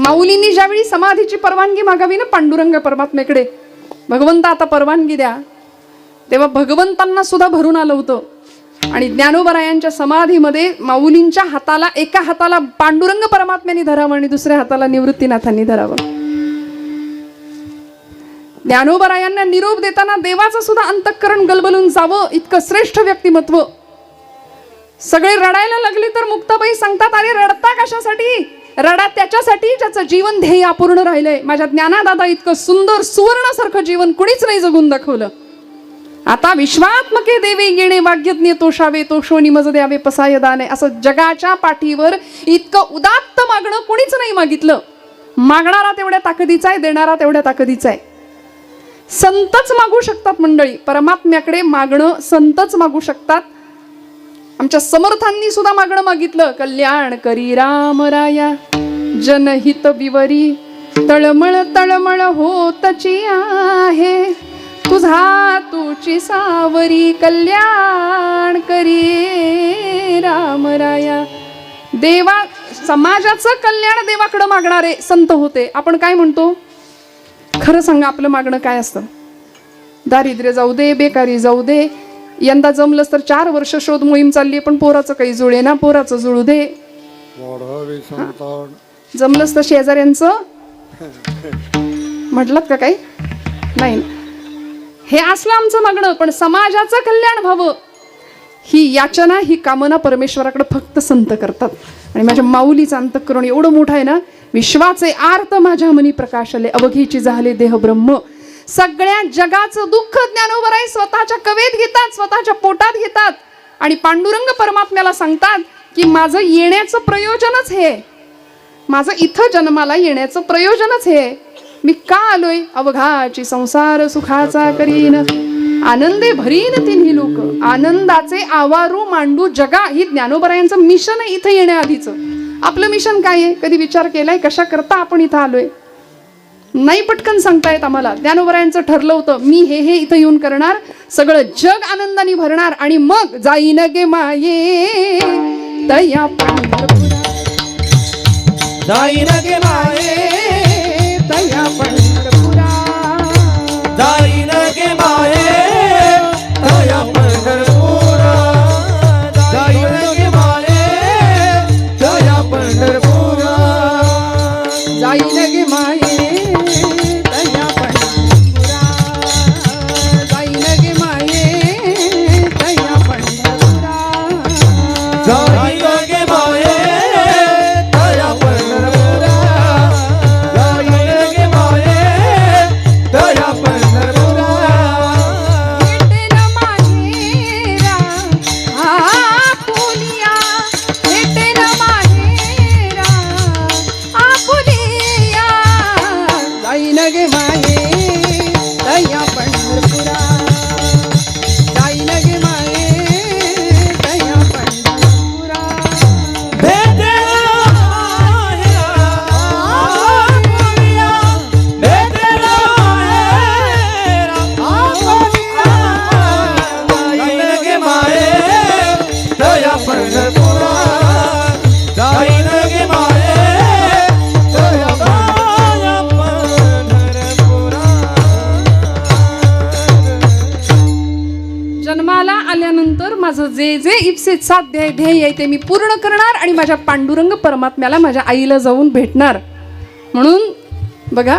माऊलींनी ज्यावेळी समाधीची परवानगी मागावी ना पांडुरंग परमात्म्याकडे, भगवंता आता परवानगी द्या, तेव्हा भगवंतांना सुद्धा भरून आलं होतं. आणि ज्ञानोबरायांच्या समाधीमध्ये माऊलींच्या हाताला, एका हाताला पांडुरंग परमात्म्याने धरावं आणि दुसऱ्या हाताला निवृत्तीनाथांनी धरावं. ज्ञानोबरायांना निरोप देताना देवाचं सुद्धा अंतःकरण गलबलून जावं इतकं श्रेष्ठ व्यक्तिमत्व. सगळे रडायला लागले तर मुक्ताबाई सांगतात, अरे रडता कशासाठी? रडा त्याच्यासाठी ज्याचं जीवन ध्येय अपूर्ण राहिलंय. माझ्या ज्ञानादादा इतकं सुंदर सुवर्णासारखं जीवन कुणीच नाही जगून दाखवलं. आता विश्वात्मके देवे येणे वाग्यज्ञ तोषावे, तोषोनी मज द्यावे पसाय दाने. असं जगाच्या पाठीवर इतकं उदात्त मागणं कुणीच नाही मागितलं. मागणारा तेवढ्या ताकदीचा आहे, देणारा तेवढ्या ताकदीचा आहे. संतच मागू शकतात मंडळी, परमात्म्याकडे मागणं संतच मागू शकतात. आमच्या समर्थांनी सुद्धा मागणं मागितलं, कल्याण करी रामराया जनहित विवरी, तळमळ तळमळ होतची आहे तुझा तुची सावरी, कल्याण करी रामराया. देवा समाजाचं कल्याण देवाकडे मागणारे संत होते. आपण काय म्हणतो? खरं सांगा, आपलं मागणं काय असतं? दारिद्र्य जाऊ दे, बेकारी जाऊ दे, यंदा जमलंच तर 4 वर्ष शोध मोहीम चालली, पण पोराचं काही जुळे ना, पोराचं जुळू दे. जमलंच तर शेजाऱ्यांचं म्हटलं का काही नाही. हे असलं आमचं मागणं. पण समाजाचं कल्याण व्हावं ही याचना, ही कामना परमेश्वराकडे फक्त संत करतात. आणि माझ्या माऊलीचं अंतःकरण एवढं मोठं आहे ना, विश्वाचे आर्त माझ्या मनी प्रकाशले, अवघीची झाले देह ब्रह्म. सगळ्या जगाचं दुःख ज्ञानोबराय स्वतःच्या कवेत घेतात, स्वतःच्या पोटात घेतात आणि पांडुरंग परमात्म्याला सांगतात की माझं येण्याचं प्रयोजनच हे, माझं इथं जन्माला येण्याचं प्रयोजनच हे. मी का आलोय? अवघाची संसार सुखाचा करीन, आनंदे भरीन तिन्ही लोक, आनंदाचे आवारू मांडू जगा. ही ज्ञानोबरायांचं मिशन आहे इथं येण्याआधीचं. आपलं मिशन काय आहे? कधी विचार केलाय? कशा करता आपण इथं आलोय? नाही पटकन सांगता येत आम्हाला. ज्ञानोबरायांचं ठरलं होतं, मी हे इथं येऊन करणार, सगळं जग आनंदाने भरणार आणि मग जाईन गे माये तया पंढरपुरा, जाईन गे माये तया पंढरपुरा, जाईन गे माये तया पंढरपुरा, जाईन गे माये तया पंढरपुरा, जाईन गे माये तया पंढरपुरा, जाईन गे माये तया पंढरपुरा, जाईन गे माये तया पंढरपुरा, जाईन गे माये तया पंढरपुरा. भेटेन माहेरा आपुलिया, भेटेन माहेरा आपुलिया, जाईन गे माये तया पंढरपुरा, जाईन गे माये तया पंढरपुरा. भेटेन माहेरा आपुलिया, भेटेन माहेरा आपुलिया, जाईन गे माये तया पंढरपुरा, जाईन गे माये तया पंढरपुरा. जन्माला आल्यानंतर माझं जे जे इप्सित साध्य ध्येय आहे ते मी पूर्ण करणार आणि माझ्या पांडुरंग परमात्म्याला, माझ्या आईला जाऊन भेटणार. म्हणून बघा,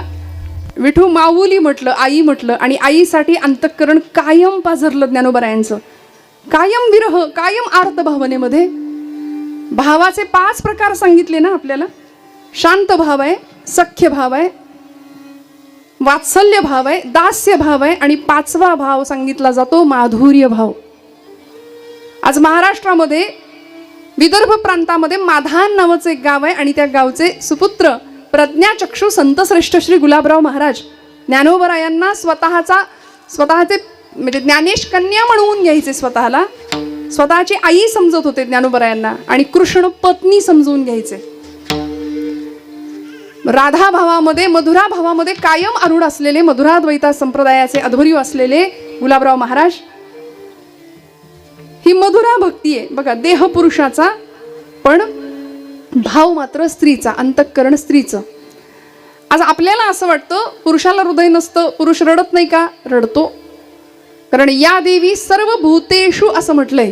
विठू माऊली म्हटलं, आई म्हटलं, आणि आईसाठी अंतःकरण कायम पाझरलं ज्ञानोबरायांचं. कायम विरह, कायम आर्त भावनेमध्ये. भावाचे 5 प्रकार सांगितले ना आपल्याला. शांत भाव आहे, सख्य भाव आहे, वात्सल्य भाव आहे, दास्य भाव आहे, आणि 5वा भाव सांगितला जातो माधुर्य भाव. आज महाराष्ट्रामध्ये विदर्भ प्रांतामध्ये माधान नावाचं एक गाव आहे आणि त्या गावचे सुपुत्र प्रज्ञाचक्षु संतश्रेष्ठ श्री गुलाबराव महाराज ज्ञानोबरायांना स्वतःचे म्हणजे ज्ञानेश कन्या म्हणून घ्यायचे. स्वतःची आई समजत होते ज्ञानोबरायांना आणि कृष्ण पत्नी समजून घ्यायचे. राधा भावामध्ये, मधुरा भावामध्ये कायम आरूढ असलेले, मधुराद्वैता संप्रदायाचे अध्वर्यू असलेले गुलाबराव महाराज. ही मधुरा भक्ती आहे बघा, देह पुरुषाचा पण भाव मात्र स्त्रीचा, अंतःकरण स्त्रीचं. आज आपल्याला असं वाटतं पुरुषाला हृदय नसतं, पुरुष रडत नाही का? रडतो. कारण या देवी सर्व भूतेषु असं म्हटलंय.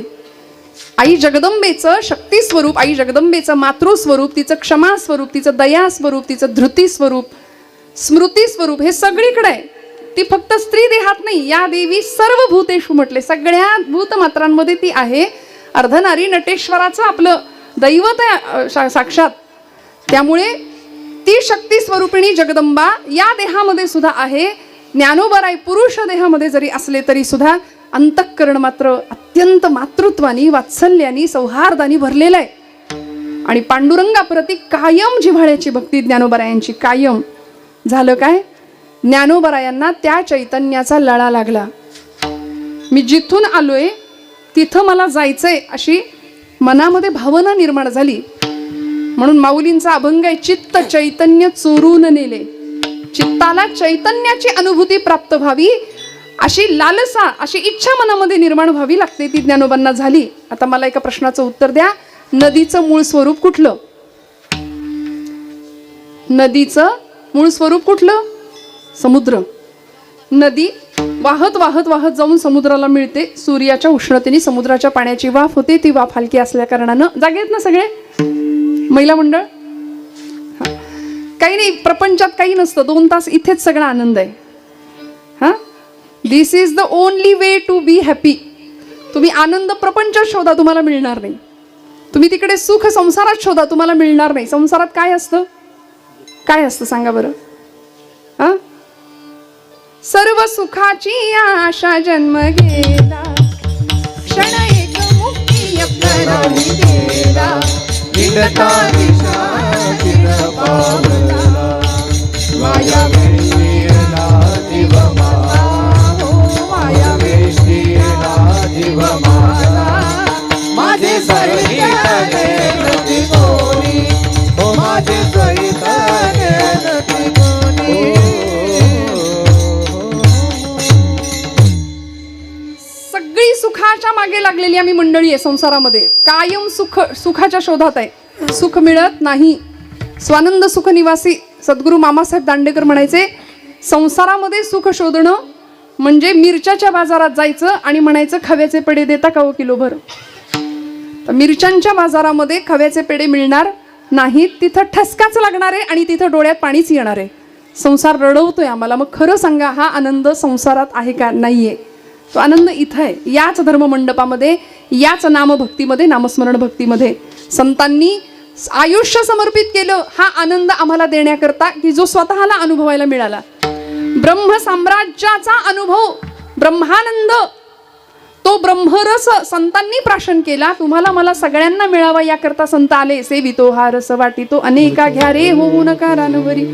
आई जगदंबेचं शक्ती स्वरूप, आई जगदंबेचं मातृस्वरूप, तिचं क्षमा स्वरूप, तिचं दया स्वरूप, तिचं धृती स्वरूप, स्मृती स्वरूप हे सगळीकडे आहे. ती फक्त स्त्री देहात नाही. या देवी सर्व भूतेषु म्हटले, सगळ्या भूतमात्रांमध्ये ती आहे. अर्धनारी नटेश्वराचं आपलं दैवत आहे साक्षात. त्यामुळे ती शक्ती स्वरूपिणी जगदंबा या देहामध्ये सुद्धा आहे. ज्ञानोबराय पुरुष देहामध्ये जरी असले तरी सुद्धा अंतःकरण मात्र अत्यंत मातृत्वानी, वात्सल्यानी, सौहार्दानी भरलेलं आहे. आणि पांडुरंगाप्रती कायम जिव्हाळ्याची भक्ती ज्ञानोबरायांची कायम. झालं काय? ज्ञानोबरायांना त्या चैतन्याचा लळा लागला. मी जिथून आलोय तिथं मला जायचंय अशी मनामध्ये भावना निर्माण झाली. म्हणून माऊलींचा अभंग आहे, चित्त चैतन्य चोरून नेले. चित्ताला चैतन्याची अनुभूती प्राप्त व्हावी अशी लालसा, अशी इच्छा मनामध्ये निर्माण व्हावी लागते. ती ज्ञानोबांना झाली. आता मला एका प्रश्नाचं उत्तर द्या. नदीचं मूळ स्वरूप कुठलं? नदीचं मूळ स्वरूप कुठलं? समुद्र. नदी वाहत वाहत वाहत जाऊन समुद्राला मिळते. सूर्याच्या उष्णतेने समुद्राच्या पाण्याची वाफ होते. ती वाफ हलकी असल्या कारणानं, जागे आहेत ना सगळे महिला मंडळ? काही नाही, प्रपंचात काही नसतं. 2 तास इथेच सगळा आनंद आहे. हा, this is the only way to be happy. तुम्ही आनंद प्रपंचात शोधा, तुम्हाला मिळणार नाही. तुम्ही तिकडे सुख संसारात शोधा, तुम्हाला मिळणार नाही. संसारात काय असतं? काय असतं सांगा बरं? हा, सर्व सुखाची आशा जन्म गेला, क्षण एक मुक्ती अपराधी गेला, विडता दिशा चिर पावला, माया वेशीला जीव माला, माया वेशीला जीव माला, माझे सहित नती कोणी, हो माझे सहित नती कोणी. सगळी सुखाच्या मागे लागलेली आम्ही मंडळी आहे संसारामध्ये. कायम सुखाच्या शोधात आहे. सुख मिळत नाही. स्वानंद सुख निवासी सद्गुरू मामासाहेब दांडेकर म्हणायचे, संसारामध्ये सुख शोधणं म्हणजे मिरच्याच्या बाजारात जायचं आणि म्हणायचं खव्याचे पेढे देता का हो किलोभर. मिरच्यांच्या बाजारामध्ये खव्याचे पेढे मिळणार नाहीत. तिथं ठसकाच लागणार आहे आणि तिथं डोळ्यात पाणीच येणार आहे. संसार रडवतोय आम्हाला. मग खरं सांगा, हा आनंद संसारात आहे का? नाहीये. तो आनंद इथं आहे, याच धर्ममंडपामध्ये, याच नामभक्तीमध्ये, नामस्मरण भक्तीमध्ये. संतांनी आयुष्य समर्पित केलं हा आनंद आम्हाला देण्याकरता, की जो स्वतःला अनुभवायला मिळाला. ब्रह्म साम्राज्याचा अनुभव, ब्रह्मानंद, तो ब्रह्मरस संतांनी प्राशन केला. तुम्हाला मला सगळ्यांना मिळावा याकरता संत आले. सेवितो हा रस वाटितो अनेका घ्या रे होऊ नका रानवरी.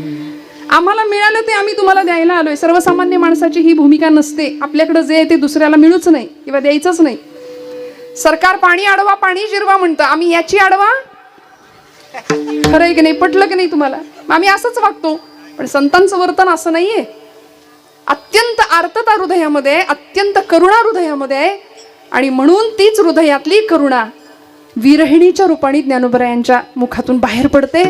आम्हाला मिळालं ते आम्ही तुम्हाला द्यायला आलोय. सर्वसामान्य माणसाची ही भूमिका नसते. आपल्याकडे जे आहे ते दुसऱ्याला मिळूच नाही किंवा द्यायचंच नाही. सरकार पाणी अडवा, पाणी जिरवा म्हणतं. आम्ही याची अडवा, खरं आहे की नाही? पटलं की नाही तुम्हाला? आम्ही असंच वागतो. पण संतांचं वर्तन असं नाहीये. अत्यंत आर्तता हृदयामध्ये आहे, अत्यंत करुणा हृदयामध्ये आहे. आणि म्हणून तीच हृदयातली करुणा विरहिणीच्या रूपाने ज्ञानोबरायांच्या मुखातून बाहेर पडते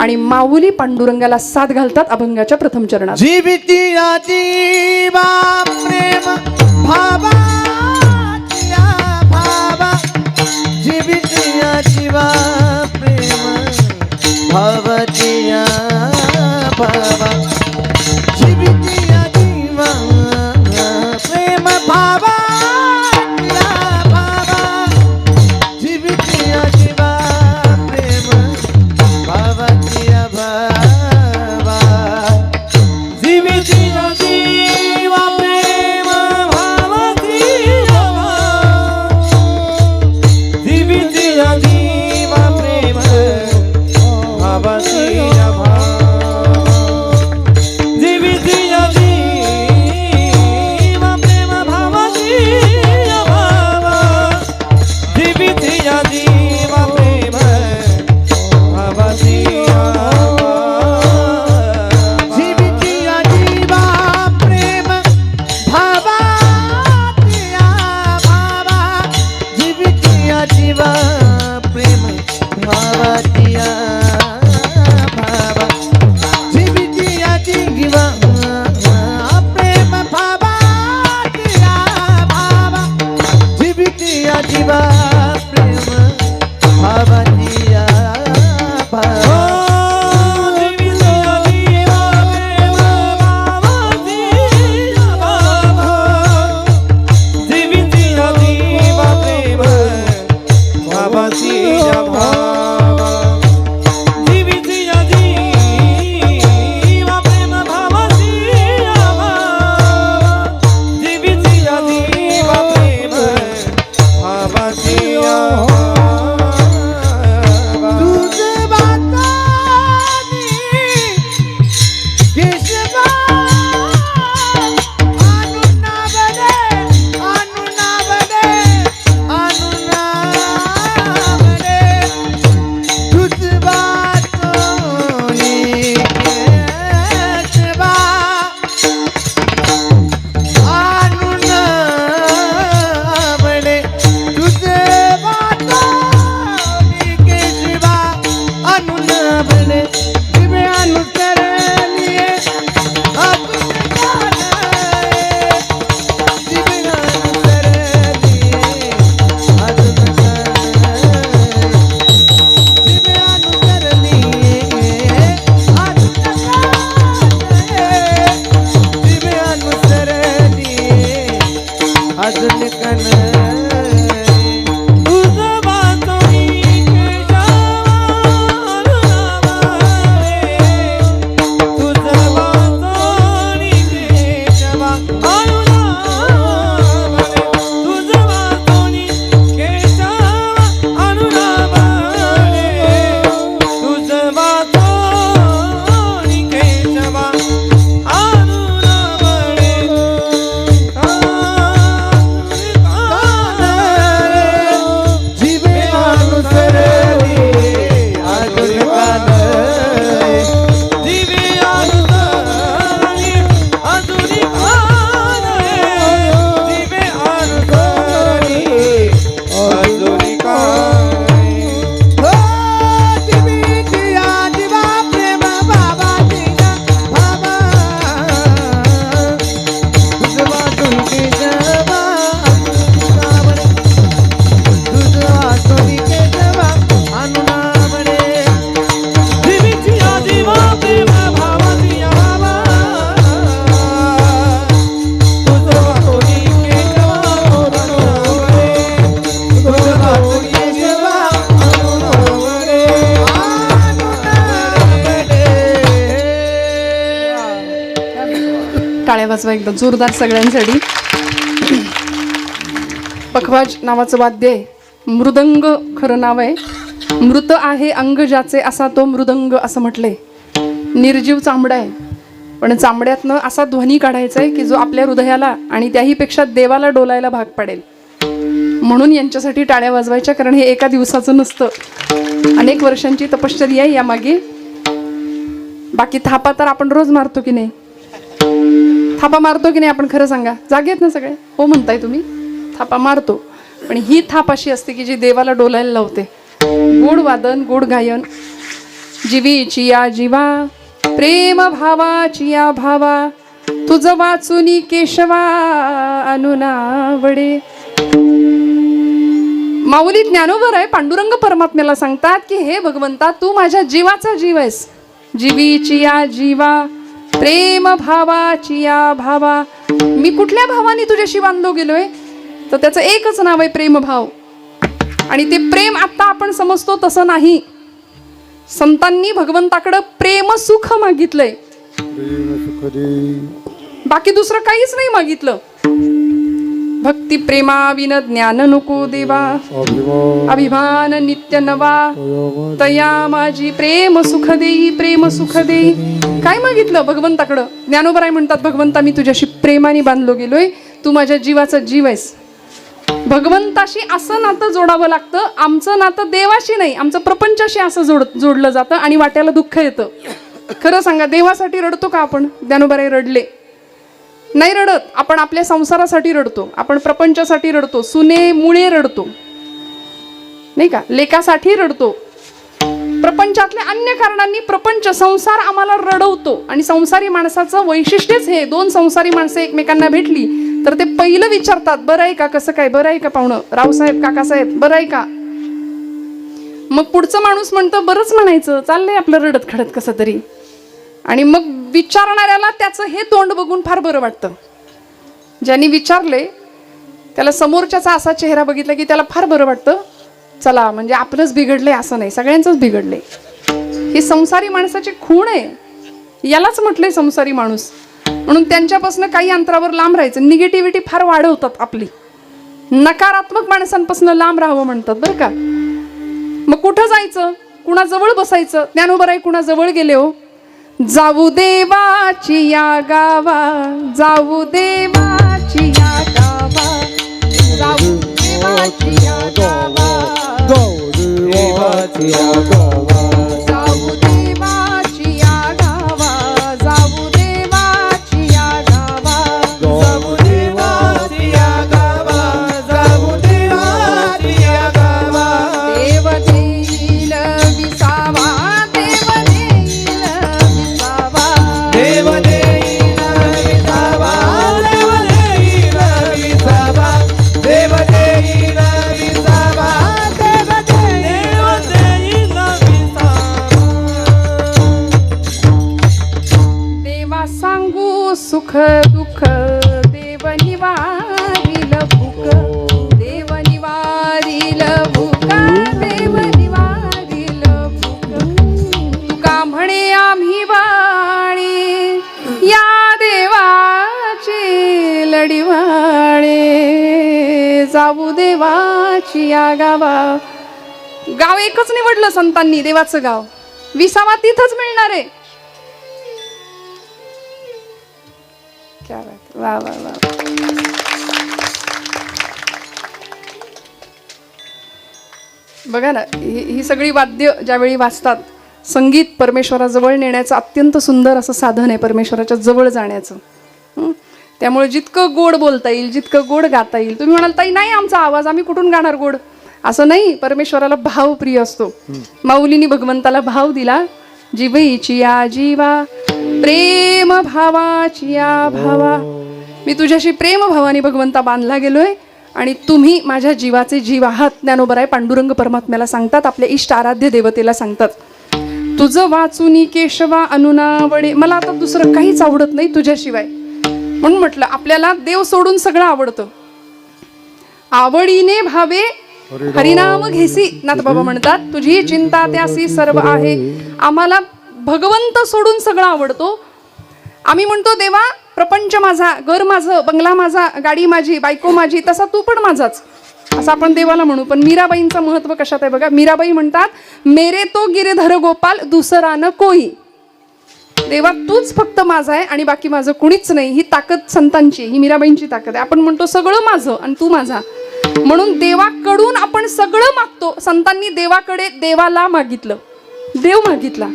आणि माऊली पांडुरंगाला साथ घालतात अभंगाच्या प्रथम चरणात. जीवितिया जीवा प्रेम भावा भावा, जीवितिया जीवा प्रेम भावतिया भावा, जीवितिया जीवा प्रेम भावा भावा, जीवितिया जीवा प्रेम भावतिया भावा, जीवितिया जीवा प्रेम भावतिया भावा, जीवितिया जीवा प्रेम भावतिया भावा, जीवितिया जीवा प्रेम भावतिया भावा, जीवितिया जीवा प्रेम भावतिया भावा. टाळ्या वाजवा एकदा जोरदार सगळ्यांसाठी. पखवाज नावाचं वाद्य आहे. मृदंग खरं नाव आहे. मृत आहे अंग ज्याचे असा तो मृदंग असं म्हटलंय. निर्जीव चांबडा आहे, पण चांबड्यातनं असा ध्वनी काढायचा आहे की जो आपल्या हृदयाला आणि त्याहीपेक्षा देवाला डोलायला भाग पडेल. म्हणून यांच्यासाठी टाळ्या वाजवायच्या, कारण हे एका दिवसाचं नसतं, अनेक वर्षांची तपश्चर्या आहे यामागे. बाकी थापा तर आपण रोज मारतो की नाही? थापा मारतो की नाही आपण? खरं सांगा. जागे आहेत ना सगळे? हो म्हणताय तुम्ही. थापा मारतो, पण ही थाप अशी असते की जी देवाला डोलायला लावते. गोड वादन, गोड गायन. जीवीची या जीवा, प्रेम भावाची या भावा, तुझ वाचुनी केशवा अनुनावडे. माऊली ज्ञानोबर आहे, पांडुरंग परमात्म्याला सांगतात की हे भगवंता, तू माझ्या जीवाचा जीव आहेस. जीवीची या जीवा, प्रेम भावाची या भावा. मी कुठल्या भावाने तुझ्याशी बांधलो गेलोय? तर त्याचं एकच नाव आहे प्रेमभाव. आणि ते प्रेम आता आपण समजतो तसं नाही. संतांनी भगवंताकडं प्रेम सुख मागितलंय, बाकी दुसरं काहीच नाही मागितलं. भक्ती प्रेमा विन ज्ञान नको देवा, अभिमान नित्य नवा, तया माझी प्रेम सुख देई, प्रेम सुख देई. काय मागितलं भगवंताकडं? ज्ञानोबराय म्हणतात, भगवंता मी तुझ्याशी प्रेमाने बांधलो गेलोय, तू माझ्या जीवाचा जीव आहेस. भगवंताशी असं नातं जोडावं लागतं. आमचं नातं देवाशी नाही, आमचं प्रपंचाशी असं जोडलं जातं आणि वाट्याला दुःख येतं. खरं सांगा, देवासाठी रडतो का आपण? ज्ञानोबराय रडले नाही रडत. आपण आपल्या संसारासाठी रडतो, आपण प्रपंचासाठी रडतो, सुने मुळे रडतो नाही का, लेकासाठी रडतो, प्रपंचातल्या अन्य कारणांनी प्रपंच संसार आम्हाला रडवतो. आणि संसारी माणसाचं वैशिष्ट्यच हे, दोन संसारी माणसं एकमेकांना भेटली तर ते पहिलं विचारतात, बरं आहे का, कसं काय, बरं आहे का पाहुणं, रावसाहेब काकासाहेब बरं आहे का. मग पुढचं माणूस म्हणतं बरंच म्हणायचं, चाललंय आपलं रडत खडत कसं तरी. आणि मग विचारणाऱ्याला त्याचं हे तोंड बघून फार बरं वाटतं. ज्यांनी विचारले त्याला समोरच्याचा असा चेहरा बघितला की त्याला फार बरं वाटतं. चला म्हणजे आपलंच बिघडलंय असं नाही, सगळ्यांचंच बिघडलंय. ही संसारी माणसाची खूण आहे, यालाच म्हटलंय संसारी माणूस. म्हणून त्यांच्यापासून काही अंतरावर लांब राहायचं. निगेटिव्हिटी फार वाढवतात आपली. नकारात्मक माणसांपासून लांब राहावं म्हणतात बरं का. मग कुठं जायचं, कुणाजवळ बसायचं? ज्ञानोबराय कुणाजवळ गेले हो? जाऊ देवाची या गावा, जाऊ देवाची या गावा, जाऊ देवाची या गावा, जाऊ देवाची या गावा, जाऊ देवाची या गावा, जाऊ देवाची या गावा, जाऊ देवाची या गावा, जाऊ देवाची या गावा. देव देईल विसावा, देव देईल विसावा, देव देईल विसावा, देव देईल विसावा, देव देईल विसावा, देव देईल विसावा. देवा सांगू सुख दुःख, देव निवारील भूक, देव निवारील भूक, देव निवारील भूक. तुका म्हणे आम्ही वाणी, या देवाची लढीवाणे, जाऊ देवाची या गावा. गाव एकच निवडलं संतांनी, देवाचं गाव. विसावा तिथंच मिळणार आहे. क्या बात, वा वा वा. बघा ना, ही सगळी वाद्य ज्यावेळी वाजतात, संगीत परमेश्वराजवळ नेण्याचं अत्यंत सुंदर असं साधन आहे, परमेश्वराच्या जवळ जाण्याचं. त्यामुळे जितकं गोड बोलता येईल, जितकं गोड गाता येईल. तुम्ही म्हणाल ताई नाही आमचा आवाज, आम्ही कुठून गाणार गोड? असं नाही, परमेश्वराला भाव प्रिय असतो. माऊलीनी भगवंताला भाव दिला. जीवेची या जीवा, प्रेम भावाची या भावा. मी तुझ्याशी प्रेम भावाने भगवंता बांधला गेलोय आणि तुम्ही माझ्या जीवाचे जीव आहात. ज्ञानोबराय पांडुरंग परमात्म्याला सांगतात, आपल्या इष्ट आराध्य देवतेला सांगतात, तुझं वाचुनी केशवा अनुनावडे. मला आता दुसरं काहीच आवडत नाही तुझ्याशिवाय. म्हणून म्हटलं आपल्याला देव सोडून सगळं आवडतं. आवडीने भावे हरिनाम घेसी, नाथबाबा म्हणतात, तुझी चिंता त्यासी सर्व आहे. आम्हाला भगवंत सोडून सगळं आवडतो. आम्ही म्हणतो देवा प्रपंच माझा, घर माझं, बंगला माझा, गाडी माझी, बायको माझी, तसा तू पण माझाच असं आपण देवाला म्हणू. पण मीराबाईंचं महत्व कशात आहे बघा. मीराबाई म्हणतात, मेरे तो गिरधर गोपाल दुसरा न कोई. देवा तूच फक्त माझा आहे आणि बाकी माझं कुणीच नाही. ही ताकद संतांची, ही मीराबाईंची ताकद आहे. आपण म्हणतो सगळं माझं आणि तू माझा, म्हणून देवाकडून आपण सगळं मागतो. संतांनी देवाकडे देवाला मागितलं, देव मागितला.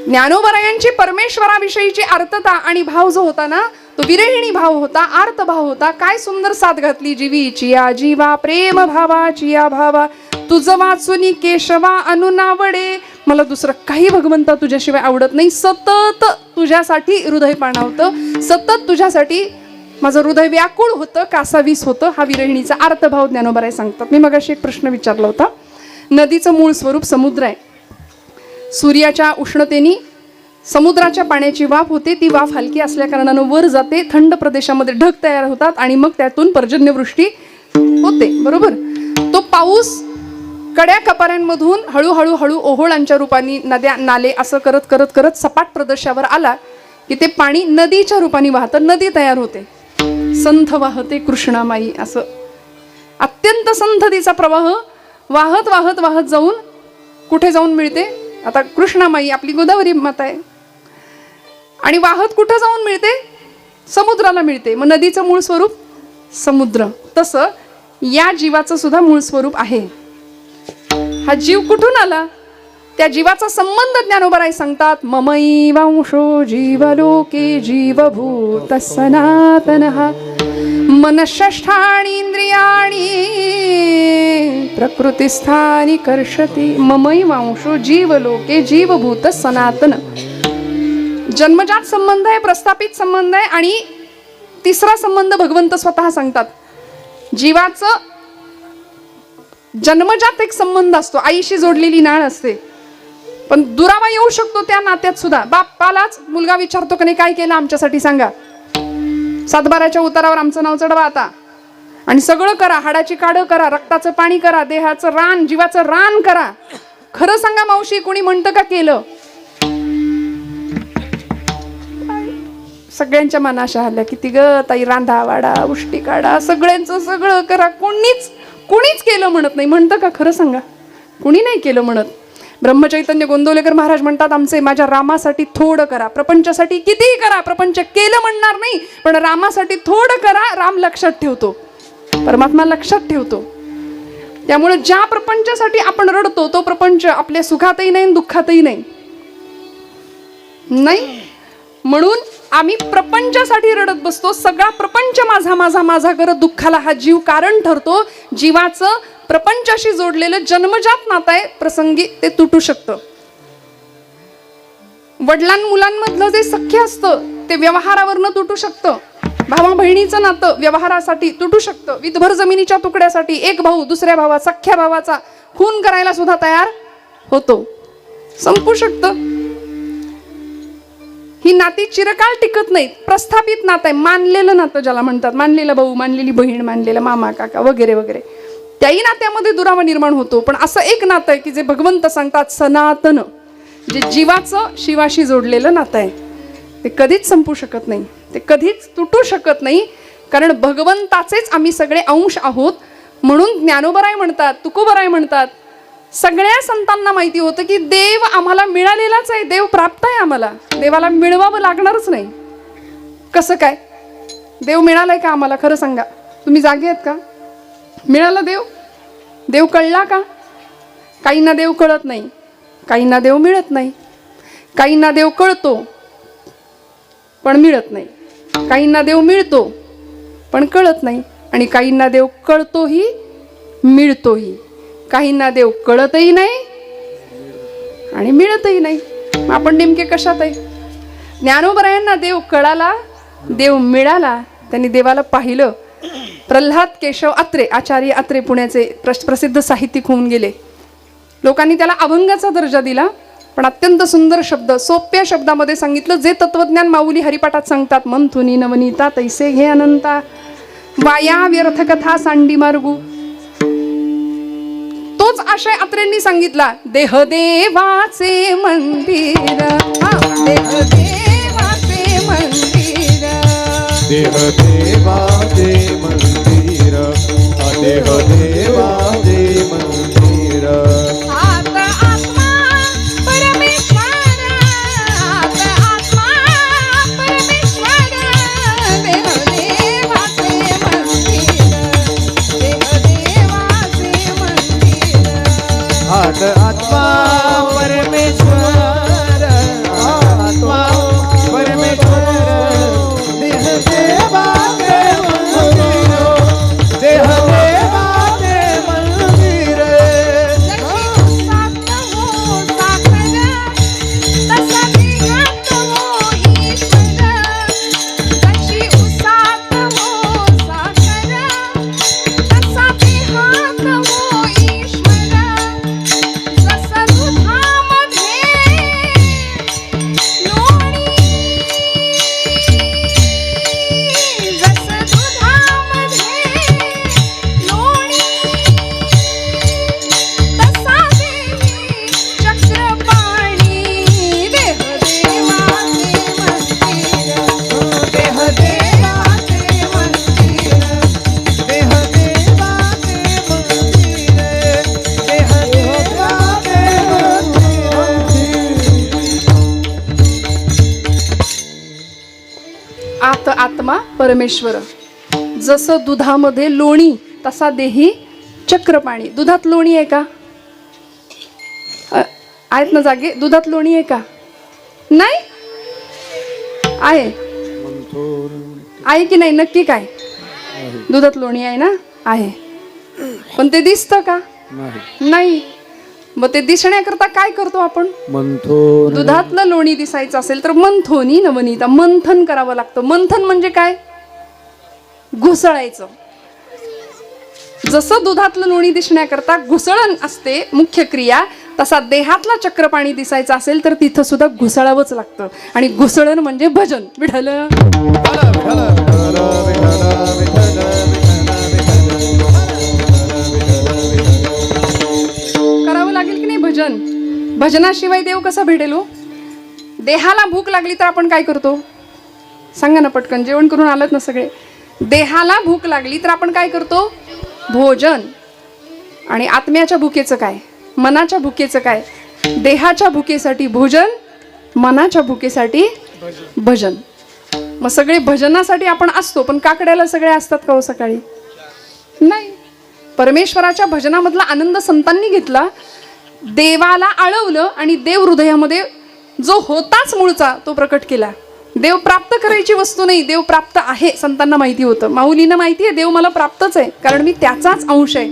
ज्ञानोबरायांची परमेश्वराविषयीची आर्तता आणि भाव जो होता ना, तो विरहिणी भाव होता, आर्त भाव होता. काय सुंदर साथ घातली जीवीची या जीवा, प्रेम भावाची या भावा, तुझ वाचुनी केशवा अनुनावडे. मला दुसरं काही भगवंता तुझ्याशिवाय आवडत नाही. सतत तुझ्यासाठी हृदय पाणावतं, सतत तुझ्यासाठी माझं हृदय व्याकुळ होतं, कासावीस होतं. हा विरहिणीचा आर्तभाव ज्ञानोबराय सांगतात. मी मगाशी एक प्रश्न विचारला होता. नदीचं मूळ स्वरूप समुद्र आहे. सूर्याच्या उष्णतेने समुद्राच्या पाण्याची वाफ होते. ती वाफ हलकी असल्या कारणानं वर जाते, थंड प्रदेशामध्ये ढग तयार होतात आणि मग त्यातून पर्जन्यवृष्टी होते. बरोबर. तो पाऊस कड्या कपाऱ्यांमधून हळूहळू हळू ओहोळांच्या रूपाने, नद्या नाले असं करत करत करत सपाट प्रदेशावर आला की ते पाणी नदीच्या रूपाने वाहतं, नदी तयार होते. संथ वाहते कृष्णामाई, असं अत्यंत संथ तिचा प्रवाह वाहत वाहत वाहत जाऊन कुठे जाऊन मिळते. आता कृष्णामाई आपली गोदावरी माता आहे आणि वाहत कुठं जाऊन मिळते, समुद्राला मिळते. मग नदीचं मूळ स्वरूप समुद्र. तसं या जीवाचं सुद्धा मूळ स्वरूप आहे. हा जीव कुठून आला, त्या जीवाचा संबंध ज्ञानोबराय सांगतात. ममई वांशो जीवलोके जीवभूत सनातनः मनःषष्ठाणि इंद्रियाणि प्रकृतिस्थानी कर्षति. ममई वांशो जीवलोके जीवभूत सनातन. जन्मजात संबंध आहे, प्रस्थापित संबंध आहे आणि तिसरा संबंध भगवंत स्वतः सांगतात. जीवाचं जन्मजात एक संबंध असतो, आईशी जोडलेली नाळ असते, पण दुरावा येऊ शकतो त्या नात्यात सुद्धा. बापालाच मुलगा विचारतो की नाही काय केलं आमच्यासाठी सांगा, सातबाराच्या उतारावर आमचं नाव चढवा आता आणि सगळं करा, हाडाची काढं करा, रक्ताचं पाणी करा, देहाचं रान, जीवाचं रान करा. खरं सांगा मावशी, कोणी म्हणतं का केलं? सगळ्यांच्या मनाशा आल्या, किती ग ताई, रांधा वाडा, उष्टी काढा, सगळ्यांचं सगळं करा. कोणीच केलं म्हणत नाही. म्हणतं का? खरं सांगा, कुणी नाही केलं म्हणत. ब्रह्मचैतन्य गोंदवलेकर महाराज म्हणतात, आमचे माझ्या रामासाठी थोडं करा, प्रपंचासाठी कितीही करा. प्रपंच केलं म्हणणार नाही, पण रामासाठी थोडं करा. राम लक्षात ठेवतो, परमात्मा लक्षात ठेवतो. त्यामुळे ज्या प्रपंचासाठी आपण रडतो तो प्रपंच आपल्या सुखातही नाही, दुःखातही नाही. म्हणून आम्ही प्रपंचासाठी रडत बसतो. सगळा प्रपंच माझा माझा माझा करत दुःखाला हा जीव कारण ठरतो. जीवाचं प्रपंचाशी जोडलेलं जन्मजात नातं आहे, प्रसंगी ते तुटू शकतं. वडिलां मुलांमधलं जे सख्य असतं ते व्यवहारावरनं तुटू शकतं. भावा बहिणीचं नातं व्यवहारासाठी तुटू शकतं. विधभर जमिनीच्या तुकड्यासाठी एक भाऊ दुसऱ्या सख्या भावाचा खून करायला सुद्धा तयार होतो, संपू शकतं. ही नाती चिरकाल टिकत नाहीत. प्रस्थापित नातं आहे, मानलेलं नातं ज्याला म्हणतात, मानलेला भाऊ, मानलेली बहीण, मानलेला मामा काका वगैरे वगैरे, त्याही नात्यामध्ये दुरावा निर्माण होतो. पण असं एक नातं आहे की जे भगवंत सांगतात सनातन, जे जीवाचं शिवाशी जोडलेलं नातं आहे. ते कधीच संपू शकत नाही, ते कधीच तुटू शकत नाही, कारण भगवंताचेच आम्ही सगळे अंश आहोत. म्हणून ज्ञानोबराय म्हणतात, तुकोबराय म्हणतात, सगळ्या संतांना माहिती होतं की देव आम्हाला मिळालेलाच आहे, देव प्राप्त आहे आम्हाला, देवाला मिळवावं लागणारच नाही. कसं काय? देव मिळालाय का आम्हाला? खरं सांगा, तुम्ही जागे आहेत का? मिळाला देव? देव कळला का? काहींना देव कळत नाही, काहींना देव मिळत नाही, काहींना देव कळतो पण मिळत नाही, काहींना देव मिळतो पण कळत नाही, आणि काहींना देव कळतोही मिळतोही. काहींना देव कळतही नाही आणि मिळतही नाही. आपण नेमके कशात आहे? ज्ञानोबरायांना देव कळाला, देव मिळाला, त्यांनी देवाला पाहिलं. प्रल्हाद केशव अत्रे, आचार्य अत्रे पुण्याचे प्रसिद्ध साहित्यिक होऊन गेले. लोकांनी त्याला अभंगाचा दर्जा दिला, पण अत्यंत सुंदर शब्द, सोप्या शब्दामध्ये सांगितलं, जे तत्वज्ञान माऊली हरिपाठात सांगतात. मंथुनी नवनीता तैसे घे अनंता, वाया व्यर्थ कथा सांडी मार्गू. तोच आशय अत्रेंनी सांगितला. देह देवाचे मंदिर, देह देवाचे मंदिर, आत्मा परमेश्वर. जसं दुधामध्ये लोणी तसा देही चक्रपाणी. दुधात लोणी आहे का? आहेत ना जागे? दुधात लोणी आहे का? नाही आहे. आहे की नाही? नक्की काय? दुधात लोणी आहे ना? आहे. पण ते दिसतं का? नाही. मग ते दिसण्याकरता काय करतो आपण? मंथन. दुधातलं लोणी दिसायचं असेल तर मंथोनी नवनीता, मंथन करावं लागतं. मंथन म्हणजे काय? घुसळायचं. जसं दुधातलं लोणी दिसण्याकरता घुसळण असते मुख्य क्रिया, तसा देहातला चक्रपाणी दिसायचा असेल तर तिथं सुद्धा घुसळावंच लागतं. आणि घुसळण म्हणजे भजन. विठ्ठल करावं लागेल की नाही भजन? भजनाशिवाय देव कसा भेटेल हो? देहाला भूक लागली तर आपण काय करतो? सांगा ना पटकन. जेवण करून आलात ना सगळे? देहाला भूक लागली तर आपण काय करतो? भोजन. आणि आत्म्याच्या भुकेचं काय? मनाच्या भुकेचं काय? देहाच्या भुकेसाठी भोजन, मनाच्या भुकेसाठी भजन. मग सगळे भजनासाठी आपण असतो, पण काकड्याला सगळे असतात का हो सकाळी? नाही. परमेश्वराच्या भजनामधला आनंद संतांनी घेतला. देवाला आळवलं आणि देव हृदयामध्ये जो होताच मूळचा तो प्रकट केला. देव प्राप्त करायची वस्तू नाही, देव प्राप्त आहे. संतांना माहिती होतं, माऊलींना माहिती आहे देव मला प्राप्तच आहे, कारण मी त्याचाच अंश आहे.